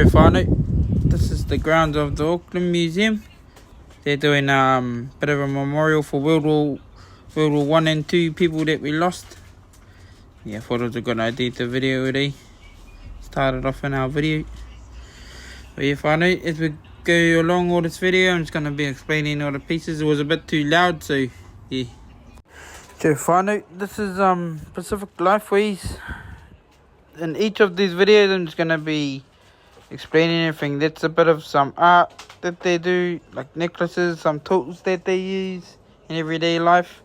Volcano. This is the grounds of the Auckland Museum. They're doing bit of a memorial for World War One and Two people that we lost. Yeah, I thought it was a good idea to video today. Started off in our video. But yeah, Whānau, as we go along all this video, I'm just going to be explaining all the pieces. It was a bit too loud, so yeah. So Whānau, this is Pacific Lifeways. In each of these videos, I'm just going to be explaining everything. That's a bit of some art that they do, like necklaces, some tools that they use in everyday life,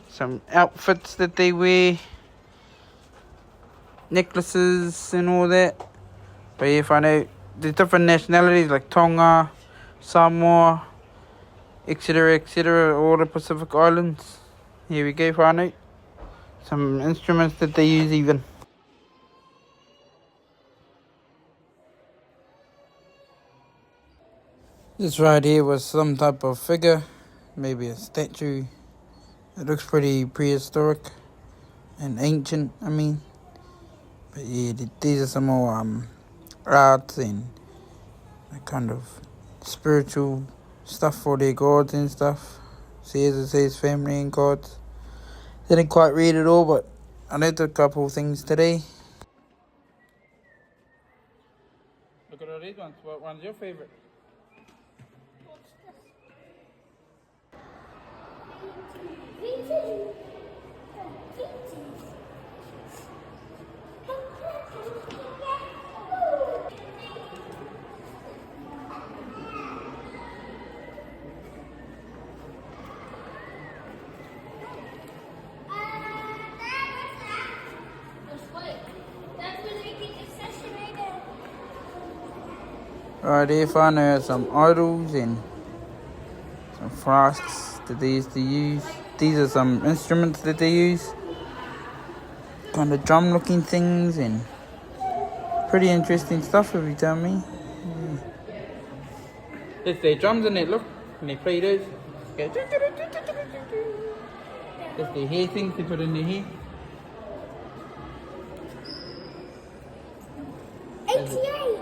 some outfits that they wear, necklaces and all that. But yeah, Whānau, there's different nationalities like Tonga, Samoa, etc., all the Pacific Islands. Here we go, Whānau. Some instruments that they use even. This right here was some type of figure, maybe a statue. It looks pretty prehistoric and ancient, I mean. But yeah, these are some more arts and kind of spiritual stuff for their gods and stuff. It says family and gods. Didn't quite read it all, but I learned a couple things today. Look at all these ones. What one's your favorite? What's this? Right here, Whānau, some idols and some flasks that they used to use. These are some instruments that they use. Kind of drum looking things and pretty interesting stuff if you tell me. Yeah. There's their drums in it, look, and they play those. That's their hair things they put in their hair. 88.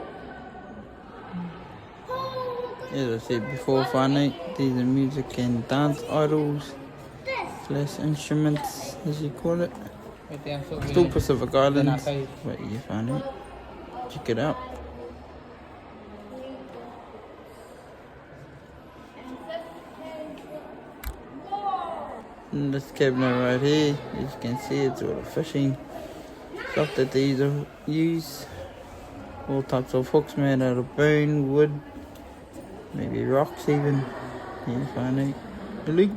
As I said before, Whānau, these are music and dance idols / instruments, as you call it. Still Pacific Islands, but yeah, Whānau, check it out. And this cabinet right here, as you can see, it's all the fishing stuff that they use. All types of hooks made out of bone, wood, maybe rocks even. Yeah, Whānau. The loop.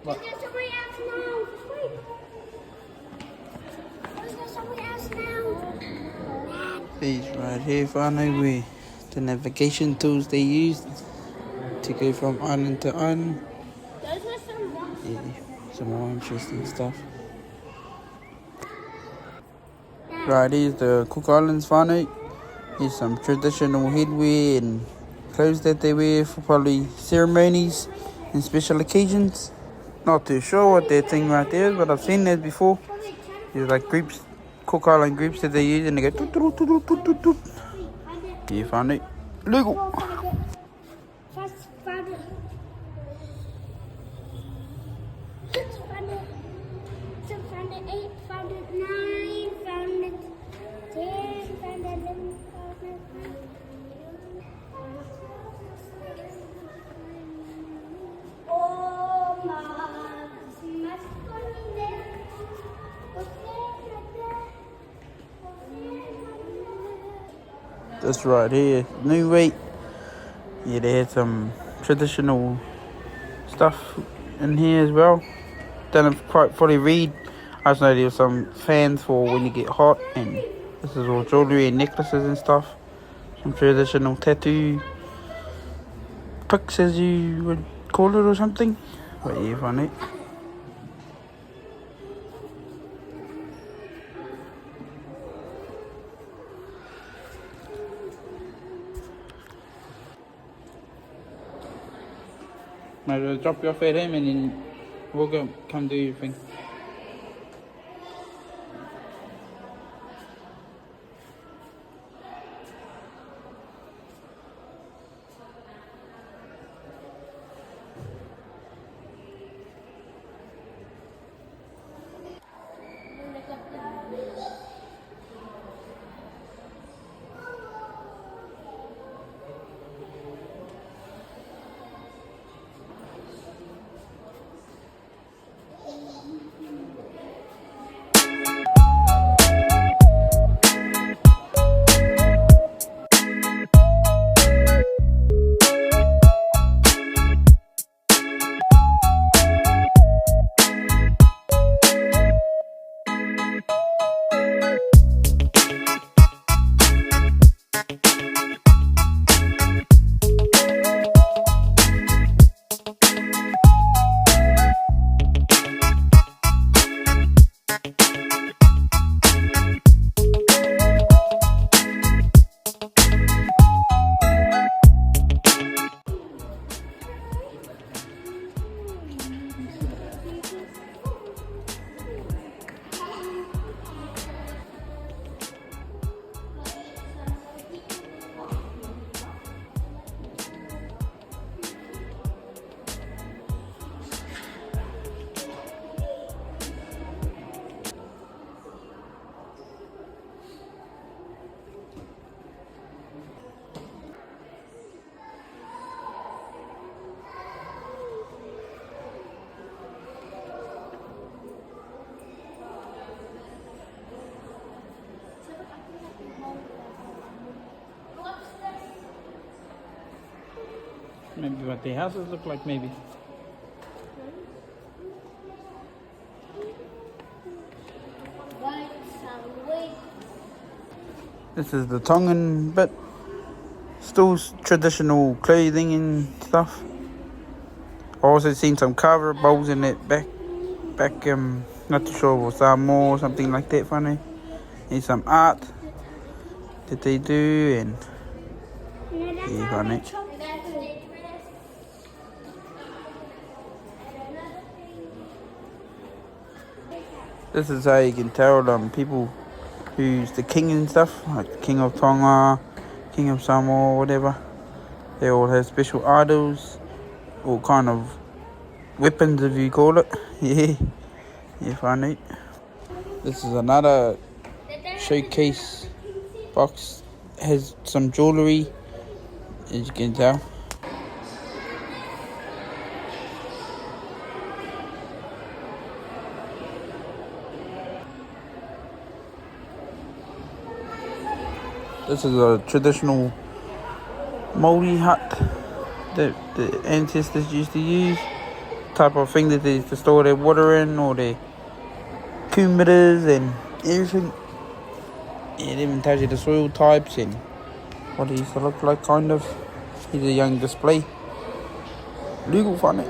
What? These right here, Whānau, where the navigation tools they use to go from island to island. Those were some rocks. Yeah, some more interesting stuff. Right, here's the Cook Islands, Whānau. Here's some traditional headwear and clothes that they wear for probably ceremonies and special occasions. Not too sure what that thing right there is, but I've seen that before. There's like groups, Cook Island groups that they use, and they go toot toot toot toot toot toot. Yeah, Whānau. Legal. This right here, new weight. Yeah, they had some traditional stuff in here as well. Don't quite fully read. I just know there's some fans for when you get hot, and this is all jewellery and necklaces and stuff. Some traditional tattoo picks, as you would call it, or something. But yeah, Whānau. Might as well drop you off at him and then we'll go come do your thing. Maybe what their houses look like, maybe. This is the Tongan bit. Still traditional clothing and stuff. I also seen some carver bowls in that back, not too sure if it was Samoa or something like that, funny. And some art that they do, and yeah, funny. This is how you can tell people who's the king and stuff, like the King of Tonga, King of Samoa, whatever. They all have special idols, all kind of weapons, if you call it. Yeah, funny. This is another showcase box. Has some jewellery, as you can tell. This is a traditional Māori hut that the ancestors used to use. Type of thing that they used to store their water in, or their kumiras and everything. Yeah, it even tells you the soil types and what it used to look like, kind of. Here's a young display. Legal fun.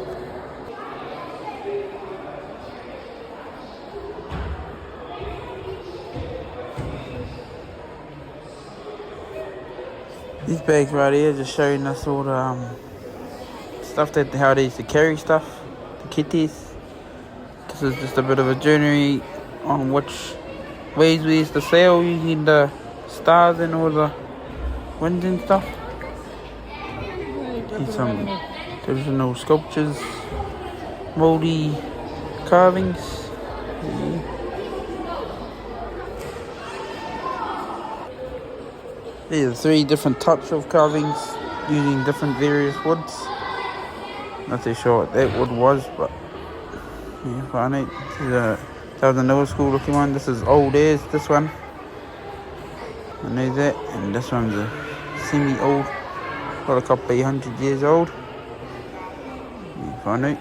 These bags right here just showing us all the stuff that how they used to carry stuff, the kitties. This is just a bit of a journey on which ways we used to sail using the stars and all the winds and stuff. And some traditional sculptures, mouldy carvings. Yeah. These are 3 different types of carvings using different various woods. Not too sure what that wood was, but yeah, funny. That was a newer school looking one. This is old as this one. I know that. And this one's a semi-old, got a couple of 100 years old. Yeah, funny.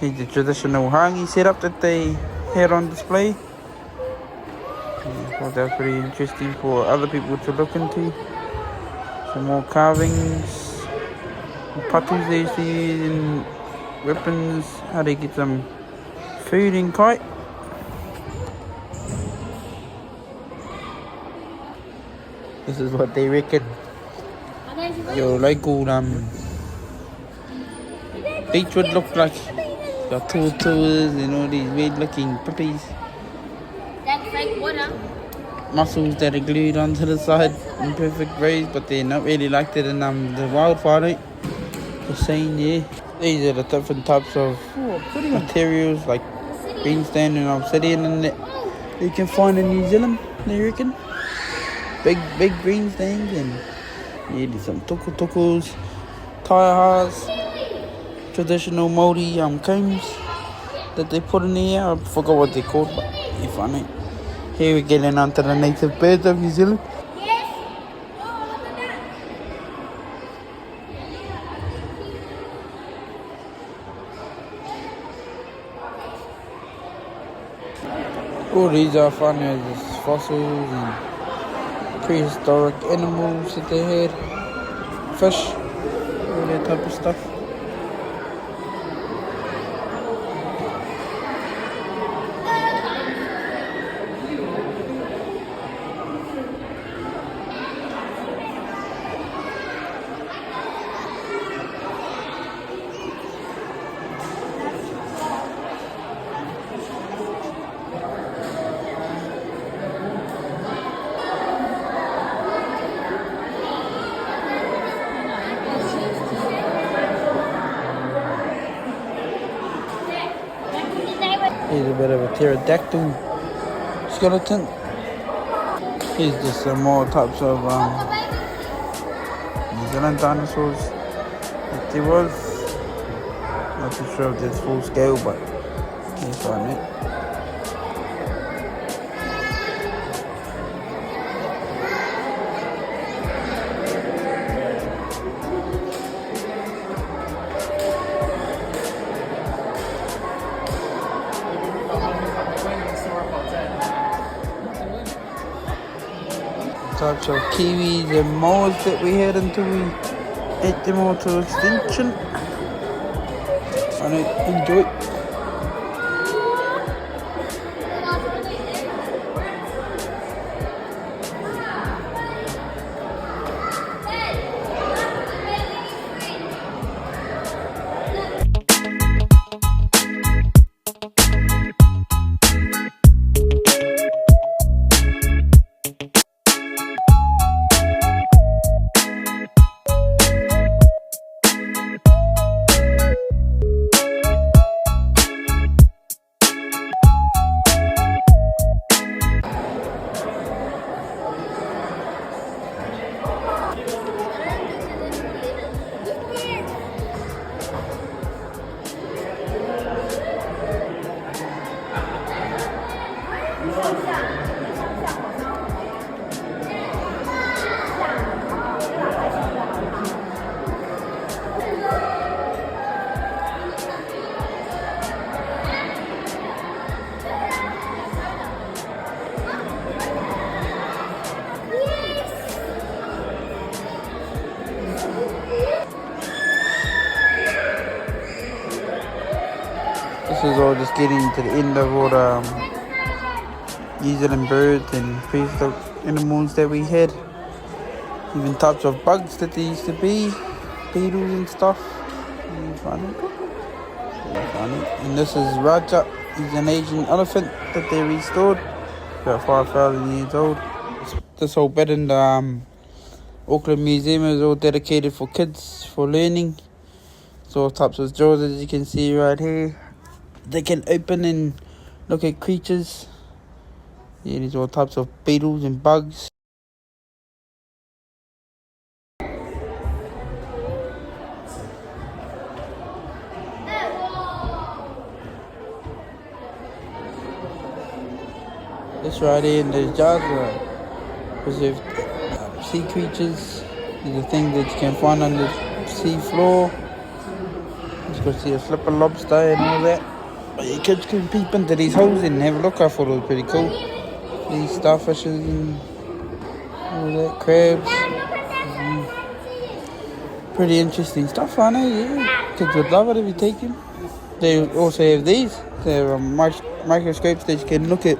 Here's the traditional hangi setup that they had on display. I thought that was pretty interesting for other people to look into. Some more carvings, patus they used to use in weapons, how they get some food in kite. This is what they reckon your local beach would look like. Got tortoises and all these weird looking puppies. That's like water. Mussels that are glued onto the side in perfect rays, but they're not really like that in the wildfire, right? Just saying, yeah. These are the different types of materials like greenstone and obsidian and that you can find in New Zealand, I reckon. Big green things, and yeah, there's some tukus, taiahas, traditional Māori combs that they put in here. I forgot what they're called, but they're funny. Here we're getting onto the native birds of New Zealand. All these are funny as fossils and prehistoric animals that they had, fish, all that type of stuff. Here's a bit of a pterodactyl skeleton. Here's just some more types of New Zealand dinosaurs that there was. Not too sure if it's full scale, but you can find it. Types of kiwis and moas that we had until we ate them all to extinction. I enjoy it. This is all just getting to the end of all the New Zealand birds and prehistoric animals that we had. Even types of bugs that there used to be, beetles and stuff. Funny. And this is Raja. He's an Asian elephant that they restored. About 5,000 years old. This whole bit in the Auckland Museum is all dedicated for kids, for learning. So all types of drawers, as you can see right here. They can open and look at creatures. Yeah, there's all types of beetles and bugs. This right here in the jars are preserved sea creatures. These are things that you can find on the sea floor. You can see a flipper lobster and all that. But your kids can peep into these holes and have a look. I thought it was pretty cool. These starfishes and all that, crabs. Pretty interesting stuff, I know, yeah. Kids would love it if you take them. They also have these. They have microscopes that you can look at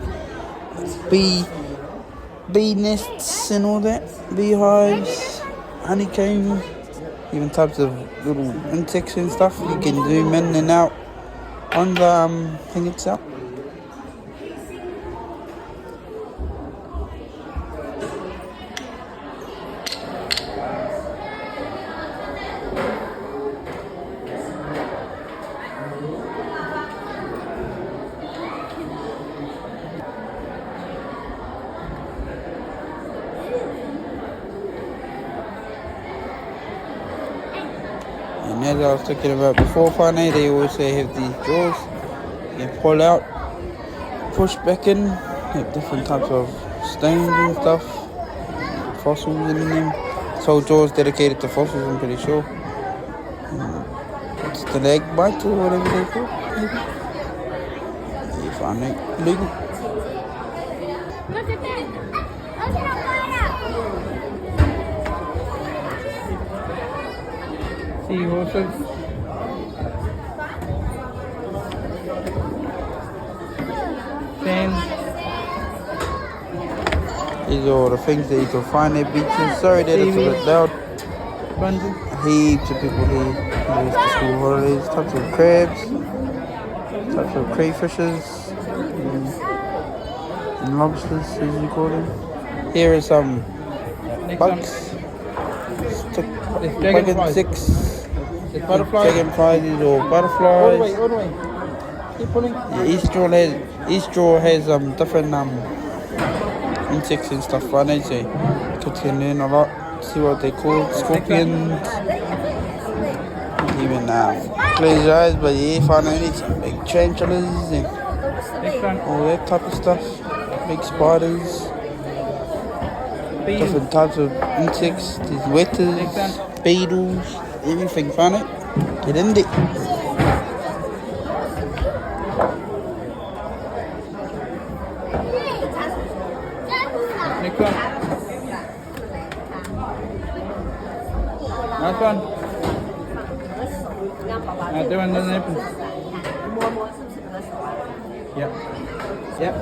bee nests and all that. Beehives, honeycomb, even types of little insects and stuff. You can zoom in and out on the thing itself. And as I was talking about before, finally, they also have these drawers you can pull out, push back in, have different types of stones and stuff, fossils in them. This whole drawer is dedicated to fossils, I'm pretty sure. Stalagmites or whatever they're called, maybe. You find it legal. Look at that. Look how far Seahorses. Sands. These are all the things that you can find at beaches. Sorry that it's a bit loud. Heaps of people here. Here's the school holidays. Types of crabs. Types of crayfishes. And lobsters, as you call them. Here are some bugs. Bugging sticks. Dragonflies or butterflies. All the way. Keep pulling. Yeah, each drawer has different insects and stuff on it, so you can learn a lot. See what they call scorpions. Even close your eyes, but yeah, find out some big tarantulas and all that type of stuff. Big spiders. Different types of insects. There's wetters, beetles, everything. Find it. Get in there. Next one. Last one. That one doesn't open. Yep.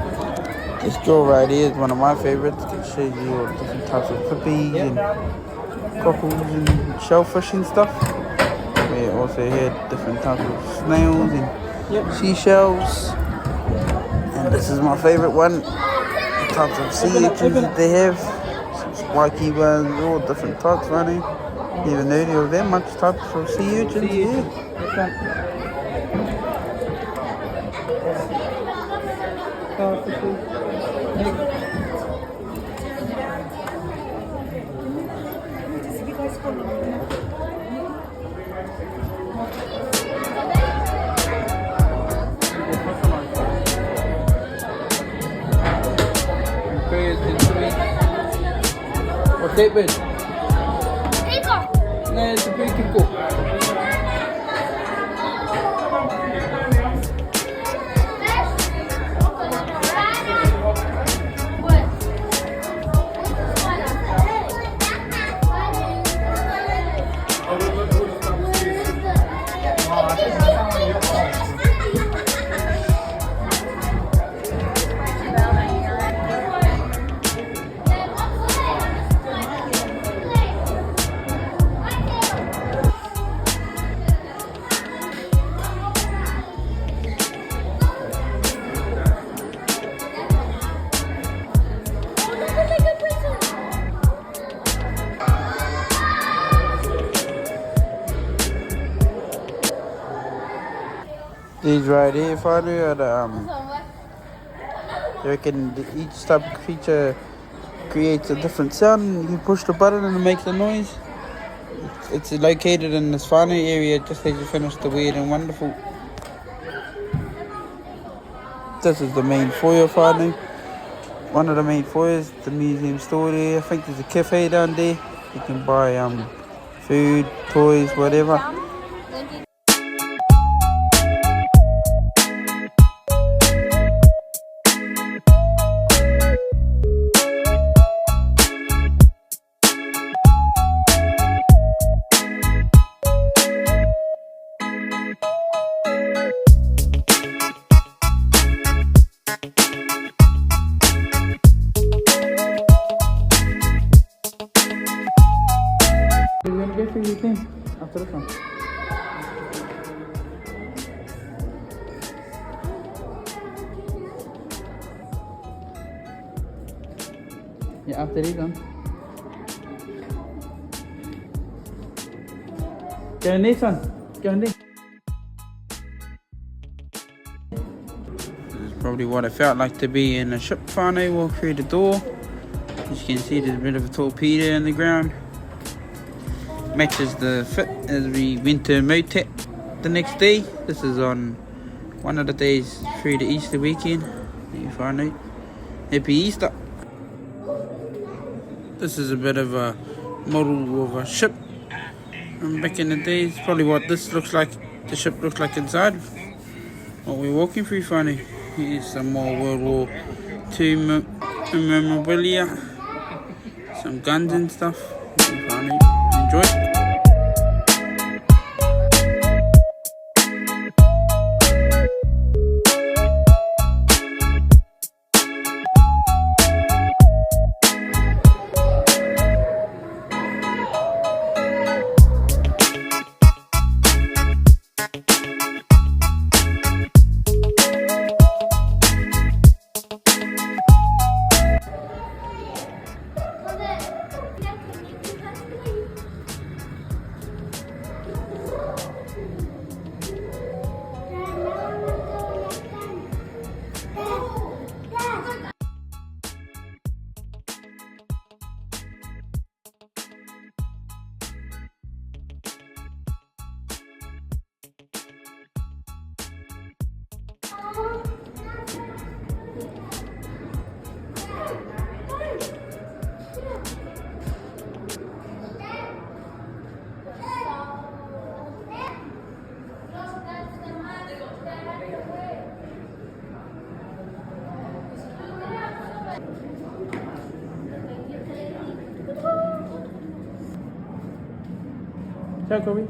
This drawer right here is one of my favorites. It shows you all different types of puppies and cockles and shellfish and stuff. We also had different types of snails and seashells. And this is my favorite one. The types of sea urchins that they have. Some spiky ones, all different types running. Even though there were that much types of sea urchins here. What's that bird? Peacock. No, it's a peacock. These right here, finally, are the they reckon each type of creature creates a different sound. You push the button and it makes a noise. It's located in this final area just as you finish the Weird and Wonderful. This is the main foyer finally. One of the main foyers, the museum store there. I think there's a cafe down there. You can buy food, toys, whatever. You're gonna get through your thing. after this one. Yeah, after this one. Go on this one. Go on this. This is probably what it felt like to be in a ship whānau. Walk through the door. As you can see, there's a bit of a torpedo in the ground. Matches the fit as we went to Motet the next day. This is on one of the days through the Easter weekend. You find out. Happy Easter. This is a bit of a model of a ship from back in the days. Probably what this looks like, the ship looks like inside. What we're walking through, funny. Here's some more World War II memorabilia, some guns and stuff. Funny. Enjoy. Ciao, Kobe.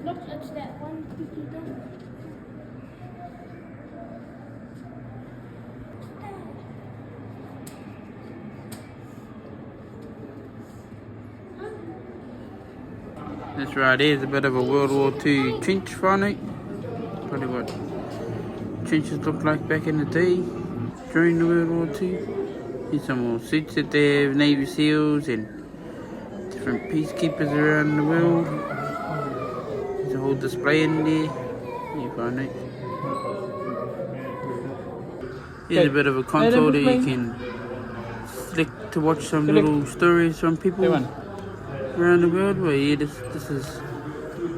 Look, it's that one creepy dog. This right here is a bit of a World War II trench whānau. Probably what trenches looked like back in the day during the World War II. Here's some more suits that they have, Navy SEALs and different peacekeepers around the world. There's a whole display in there. You find it. Here's a bit of a console that you can select to watch some little stories from people around the world. Well, yeah, this is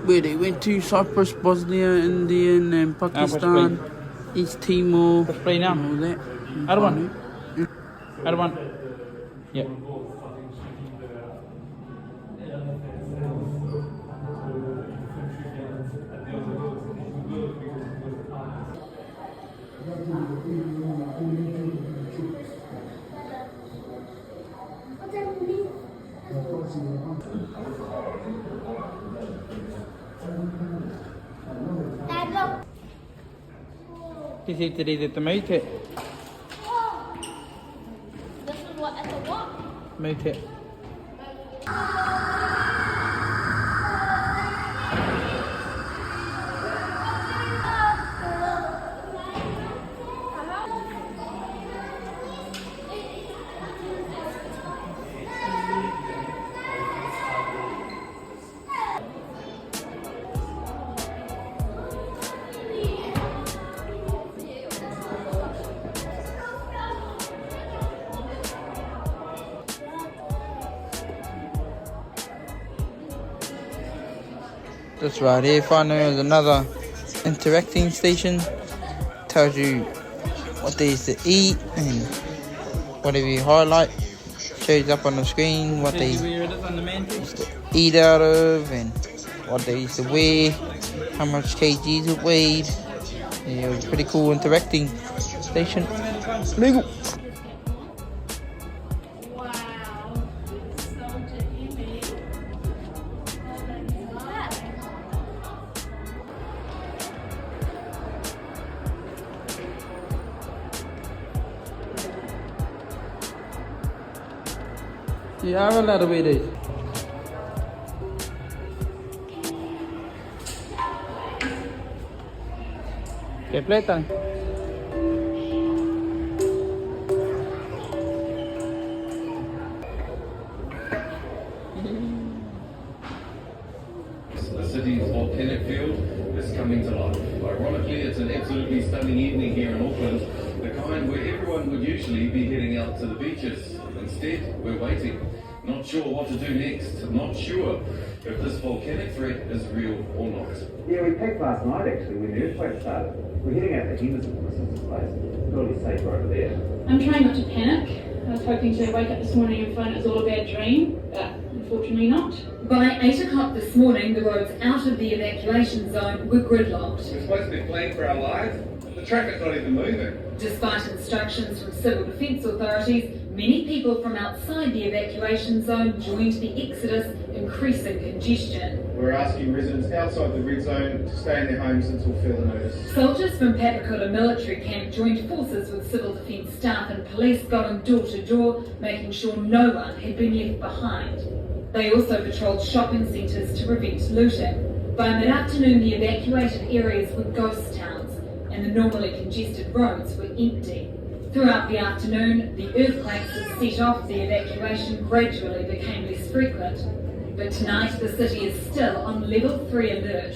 where they went to: Cyprus, Bosnia, India, and Pakistan, East Timor, Play now. and all that. Other one. Other one. Yeah. Dad, look. This is today's at the Motet. This is what at the what? Motet. This right here, whānau, is another interacting station. Tells you what there is to eat and whatever you highlight. shows up on the screen what they Where it is on the mantle. eat out of and what they used to weigh, how much kgs it weighed. Yeah, it was a pretty cool interacting station. Legal. Wow. So heavy. Yeah, I will let away this. Okay, playtime. The city's volcanic field is coming to life. Ironically, it's an absolutely stunning evening here in Auckland, the kind where everyone would usually be heading out to the beaches. Instead, we're waiting, not sure what to do next, not sure if this volcanic threat is real or not. Yeah, we packed last night actually when the earthquake started. We're heading out to Henderson, my sister's place. It's got to be safer over there. I'm trying not to panic. I was hoping to wake up this morning and find it was all a bad dream, but unfortunately not. By 8 o'clock this morning, the roads out of the evacuation zone were gridlocked. We're supposed to be playing for our lives. The traffic's not even moving. Despite instructions from civil defence authorities, many people from outside the evacuation zone joined the exodus, increasing congestion. We're asking residents outside the red zone to stay in their homes until further notice. Soldiers from Papakura military camp joined forces with civil defence staff and police, going door to door, making sure no one had been left behind. They also patrolled shopping centres to prevent looting. By mid-afternoon, the evacuated areas were ghost towns and the normally congested roads were empty. Throughout the afternoon, the earthquakes that set off the evacuation gradually became less frequent. But tonight, the city is still on level 3 alert.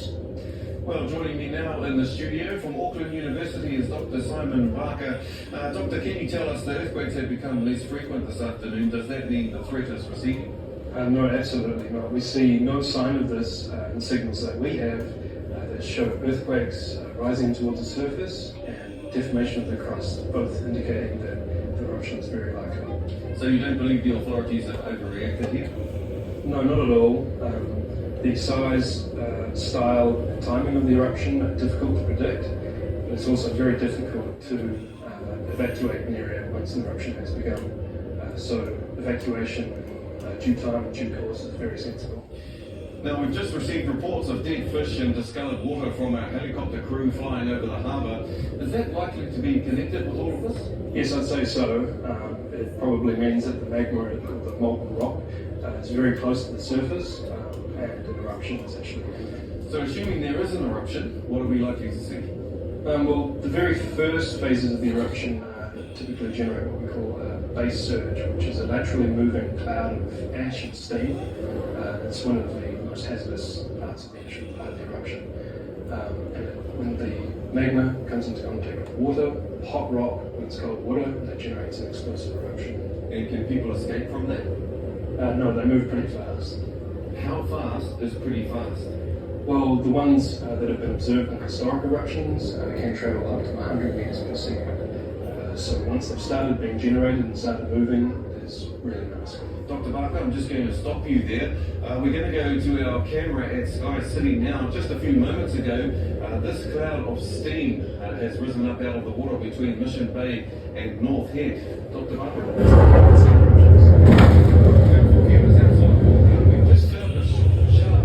Well, joining me now in the studio from Auckland University is Dr. Simon Barker. Doctor, can you tell us the earthquakes have become less frequent this afternoon? Does that mean the threat is receding? No, absolutely not. We see no sign of this in signals that we have that show earthquakes rising towards the surface and deformation of the crust, both indicating that the eruption is very likely. So you don't believe the authorities have overreacted here? No, not at all. The size, style, and timing of the eruption are difficult to predict, but it's also very difficult to evacuate an area once an eruption has begun. So evacuation due time and due course is very sensible. Now, we've just received reports of dead fish and discoloured water from our helicopter crew flying over the harbour. Is that likely to be connected with all of this? Yes, I'd say so. It probably means that the magma, or the molten rock, is very close to the surface and an eruption is actually imminent. So assuming there is an eruption, what are we likely to see? Well, the very first phases of the eruption typically generate what we call a base surge, which is a laterally moving cloud of ash and steam. It's one of the most hazardous parts of the initial part of the eruption. And when the magma comes into contact with water, hot rock, when it's cold water, that generates an explosive eruption. And can people escape from that? No, they move pretty fast. How fast is pretty fast? Well, the ones that have been observed in historic eruptions can travel up to 100 metres per second. So once they've started being generated and started moving, there's really no escape. Dr. Barker, I'm just going to stop you there. We're going to go to our camera at Sky City now. Just a few moments ago, this cloud of steam has risen up out of the water between Mission Bay and North Head. Dr. Barker? We've just found a sharp.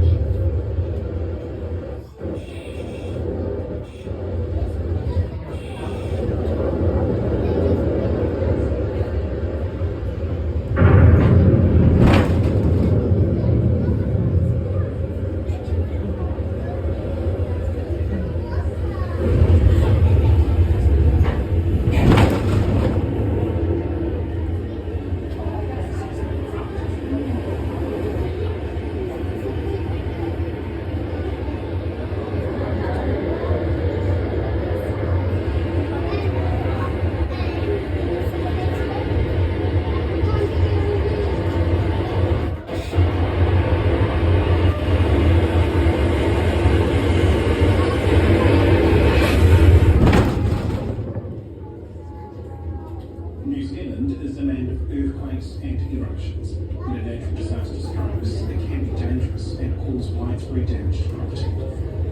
destroy damaged property.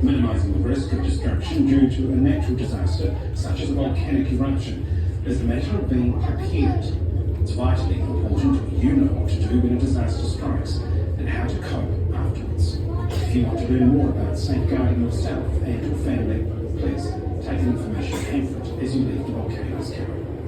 Minimising the risk of destruction due to a natural disaster, such as a volcanic eruption, is a matter of being prepared. It's vitally important you know what to do when a disaster strikes and how to cope afterwards. If you want to learn more about safeguarding yourself and your family, please take an information pamphlet as you leave the Volcano's camp.